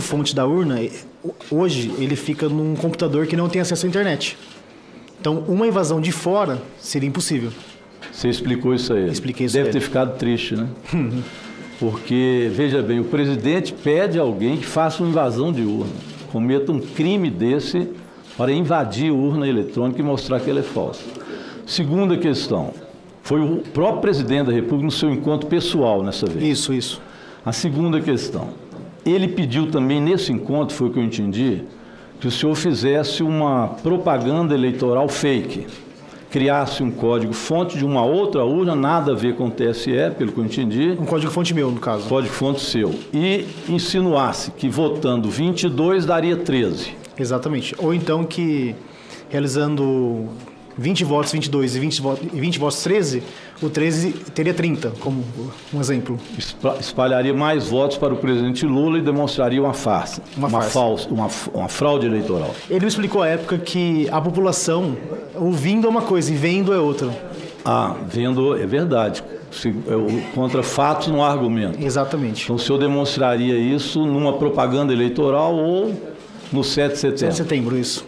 código-fonte da urna, hoje, ele fica num computador que não tem acesso à internet. Então, uma invasão de fora seria impossível. Você explicou isso aí? Expliquei isso aí. Deve ter ficado triste, né? Porque, veja bem, o presidente pede a alguém que faça uma invasão de urna, cometa um crime desse para invadir a urna eletrônica e mostrar que ela é falsa. Segunda questão, foi o próprio presidente da República no seu encontro pessoal nessa vez. Isso. A segunda questão, ele pediu também nesse encontro, foi o que eu entendi, que o senhor fizesse uma propaganda eleitoral fake, criasse um código-fonte de uma outra urna, nada a ver com o TSE, pelo que eu entendi. Um código-fonte meu, no caso. Código-fonte seu. E insinuasse que votando 22 daria 13. Exatamente. Ou então que, realizando 20 votos 22 e 20 votos 13, o 13 teria 30, como um exemplo. Espalharia mais votos para o presidente Lula e demonstraria uma farsa. Uma fraude eleitoral. Ele me explicou à época que a população, ouvindo é uma coisa e vendo é outra. Vendo é verdade. Contra fatos não há argumento. Exatamente. Então o senhor demonstraria isso numa propaganda eleitoral ou no 7 de setembro? 7 de setembro, isso.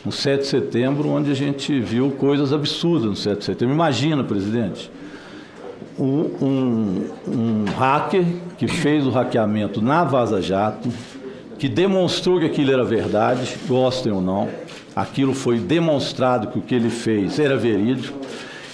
No 7 de setembro, onde a gente viu coisas absurdas no 7 de setembro. Imagina, presidente, um hacker que fez o hackeamento na Vaza Jato, que demonstrou que aquilo era verdade, gostem ou não, aquilo foi demonstrado que o que ele fez era verídico,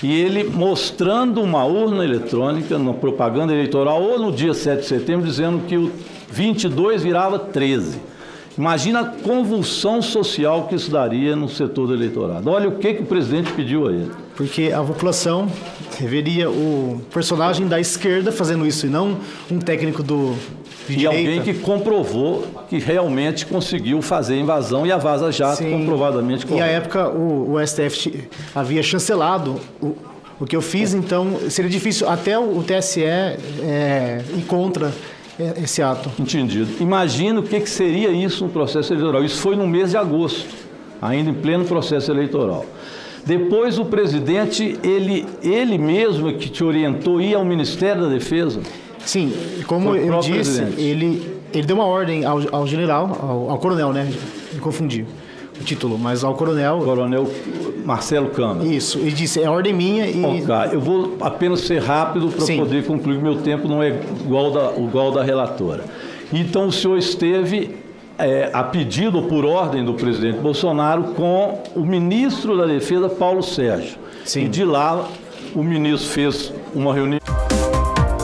e ele mostrando uma urna eletrônica na propaganda eleitoral ou no dia 7 de setembro, dizendo que o 22 virava 13. Imagina a convulsão social que isso daria no setor do eleitorado. Olha o que o presidente pediu a ele. Porque a população veria o personagem da esquerda fazendo isso e não um técnico de direita. Alguém que comprovou que realmente conseguiu fazer a invasão e a Vaza Jato comprovadamente correta. E à época o STF havia chancelado o que eu fiz, então seria difícil até o TSE ir contra esse ato. Entendido. Imagina o que seria isso no processo eleitoral. Isso foi no mês de agosto, ainda em pleno processo eleitoral. Depois o presidente, ele mesmo que te orientou a ir ao Ministério da Defesa? Sim, como eu disse, ele deu uma ordem ao general, ao coronel, né? Me confundi o título, mas ao coronel... Coronel Marcelo Câmara. Isso, ele disse, é ordem minha e... Ok, eu vou apenas ser rápido para poder concluir, meu tempo não é igual da relatora. Então o senhor esteve, a pedido ou por ordem do presidente Bolsonaro, com o ministro da Defesa, Paulo Sérgio. Sim. E de lá o ministro fez uma reunião,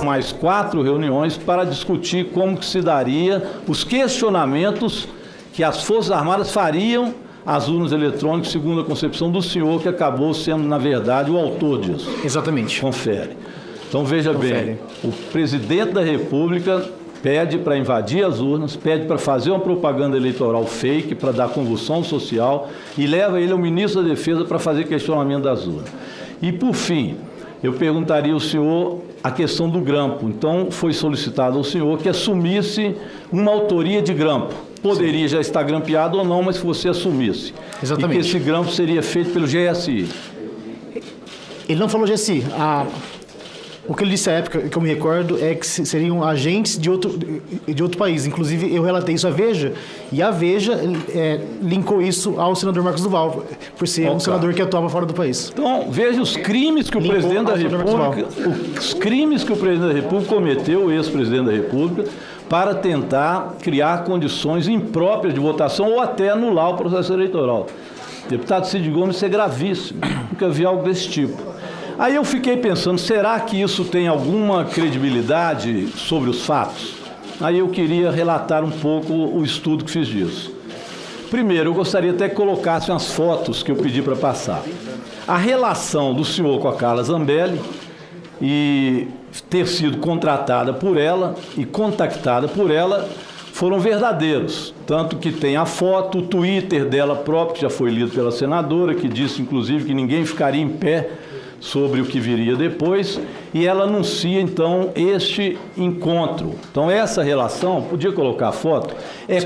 mais 4 reuniões para discutir como que se daria os questionamentos que as Forças Armadas fariam às urnas eletrônicas, segundo a concepção do senhor, que acabou sendo, na verdade, o autor disso. Exatamente. Confere. Então, veja bem, o presidente da República pede para invadir as urnas, pede para fazer uma propaganda eleitoral fake, para dar convulsão social, e leva ele ao ministro da Defesa para fazer questionamento das urnas. E, por fim, eu perguntaria ao senhor a questão do grampo. Então, foi solicitado ao senhor que assumisse uma autoria de grampo. Poderia já estar grampeado ou não, mas que você assumisse. Exatamente. E que esse grampo seria feito pelo GSI. Ele não falou GSI. O que ele disse à época, que eu me recordo, é que seriam agentes de outro país. Inclusive, eu relatei isso à Veja, e a Veja linkou isso ao senador Marcos Duval, por ser um senador que atuava fora do país. Então, veja os crimes que o presidente da República, cometeu, o ex-presidente da República, para tentar criar condições impróprias de votação ou até anular o processo eleitoral. Deputado Cid Gomes, isso é gravíssimo. Nunca vi algo desse tipo. Aí eu fiquei pensando, será que isso tem alguma credibilidade sobre os fatos? Aí eu queria relatar um pouco o estudo que fiz disso. Primeiro, eu gostaria até que colocasse umas fotos que eu pedi para passar. A relação do senhor com a Carla Zambelli e ter sido contratada por ela e contactada por ela foram verdadeiros. Tanto que tem a foto, o Twitter dela própria, que já foi lido pela senadora, que disse, inclusive, que ninguém ficaria em pé sobre o que viria depois, e ela anuncia, então, este encontro. Então, essa relação, podia colocar a foto,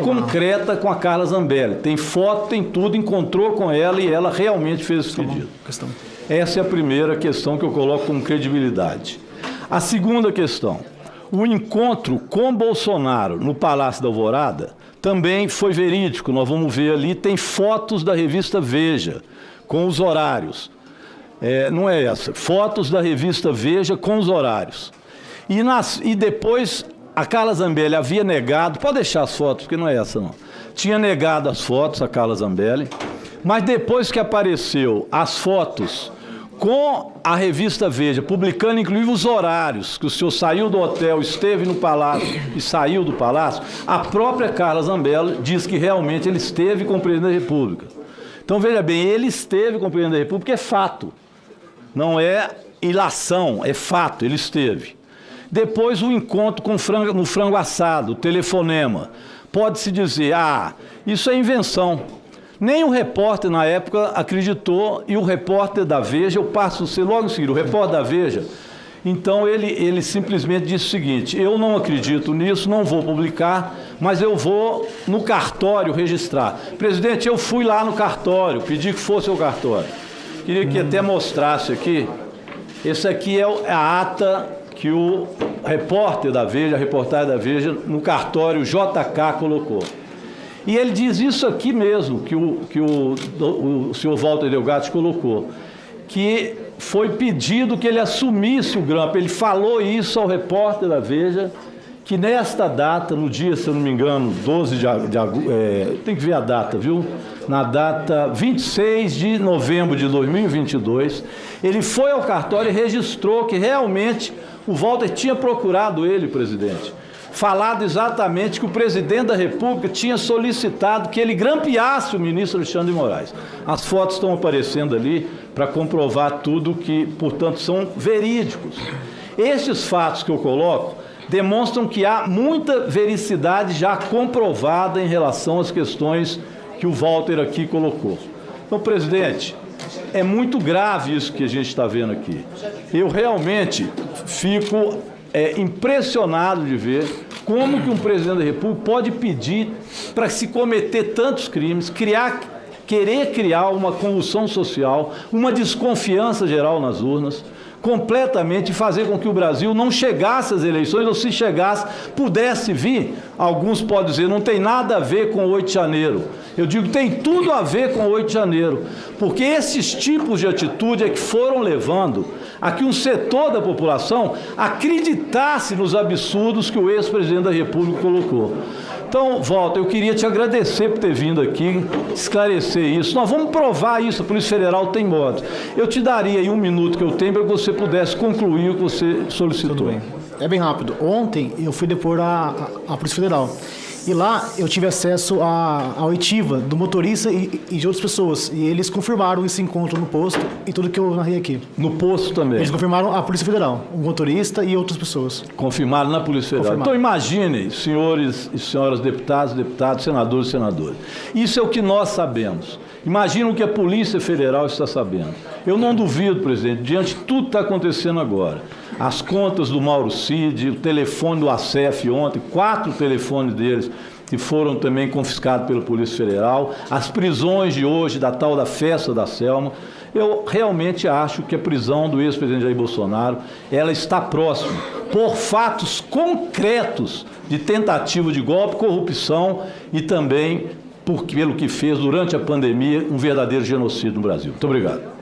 concreta com a Carla Zambelli. Tem foto, tem tudo, encontrou com ela e ela realmente fez esse pedido. Essa é a primeira questão que eu coloco com credibilidade. A segunda questão, o encontro com Bolsonaro no Palácio da Alvorada também foi verídico, nós vamos ver ali, tem fotos da revista Veja, com os horários. Não é essa, fotos da revista Veja com os horários. E depois a Carla Zambelli havia negado, pode deixar as fotos, porque não é essa não, tinha negado as fotos, a Carla Zambelli, mas depois que apareceu as fotos com a revista Veja, publicando inclusive os horários, que o senhor saiu do hotel, esteve no palácio e saiu do palácio, a própria Carla Zambelli diz que realmente ele esteve com o presidente da República. Então, veja bem, ele esteve com o presidente da República, é fato. Não é ilação, é fato, ele esteve. Depois o encontro no frango assado, o telefonema. Pode-se dizer, isso é invenção. Nem o repórter, na época, acreditou, e o repórter da Veja, eu passo a ser logo em seguida, o repórter da Veja, então ele simplesmente disse o seguinte, eu não acredito nisso, não vou publicar, mas eu vou no cartório registrar. Presidente, eu fui lá no cartório, pedi que fosse o cartório. Queria que até mostrasse aqui, esse aqui é a ata que o repórter da Veja, a reportagem da Veja, no cartório JK colocou. E ele diz isso aqui mesmo, que o senhor Walter Delgatti colocou, que foi pedido que ele assumisse o grampo. Ele falou isso ao repórter da Veja, que nesta data, no dia, se eu não me engano, 12 de agosto, tem que ver a data, viu? Na data 26 de novembro de 2022, ele foi ao cartório e registrou que realmente o Walter tinha procurado ele, presidente, falado exatamente que o presidente da República tinha solicitado que ele grampeasse o ministro Alexandre de Moraes. As fotos estão aparecendo ali para comprovar tudo que, portanto, são verídicos. Estes fatos que eu coloco demonstram que há muita vericidade já comprovada em relação às questões que o Walter aqui colocou. Então, presidente, é muito grave isso que a gente está vendo aqui. Eu realmente fico impressionado de ver como que um presidente da República pode pedir para se cometer tantos crimes, querer criar uma convulsão social, uma desconfiança geral nas urnas, completamente, fazer com que o Brasil não chegasse às eleições, ou se chegasse, pudesse vir, alguns podem dizer, não tem nada a ver com o 8 de janeiro. Eu digo, tem tudo a ver com o 8 de janeiro, porque esses tipos de atitude é que foram levando a que um setor da população acreditasse nos absurdos que o ex-presidente da República colocou. Então, Walter, eu queria te agradecer por ter vindo aqui, esclarecer isso. Nós vamos provar isso, a Polícia Federal tem modos. Eu te daria aí 1 minuto que eu tenho para que você pudesse concluir o que você solicitou. Tudo bem. É bem rápido. Ontem eu fui depor a Polícia Federal. E lá eu tive acesso à oitiva do motorista e de outras pessoas. E eles confirmaram esse encontro no posto e tudo que eu narrei aqui. No posto também? Eles confirmaram a Polícia Federal, o motorista e outras pessoas. Confirmaram na Polícia Federal. Então imaginem, senhores e senhoras deputados, senadores e senadoras. Isso é o que nós sabemos. Imaginem o que a Polícia Federal está sabendo. Eu não duvido, presidente, diante de tudo que está acontecendo agora. As contas do Mauro Cid, o telefone do ACF ontem, 4 telefones deles que foram também confiscados pela Polícia Federal, as prisões de hoje, da tal da festa da Selma. Eu realmente acho que a prisão do ex-presidente Jair Bolsonaro, ela está próxima, por fatos concretos de tentativa de golpe, corrupção e também pelo que fez durante a pandemia um verdadeiro genocídio no Brasil. Muito obrigado.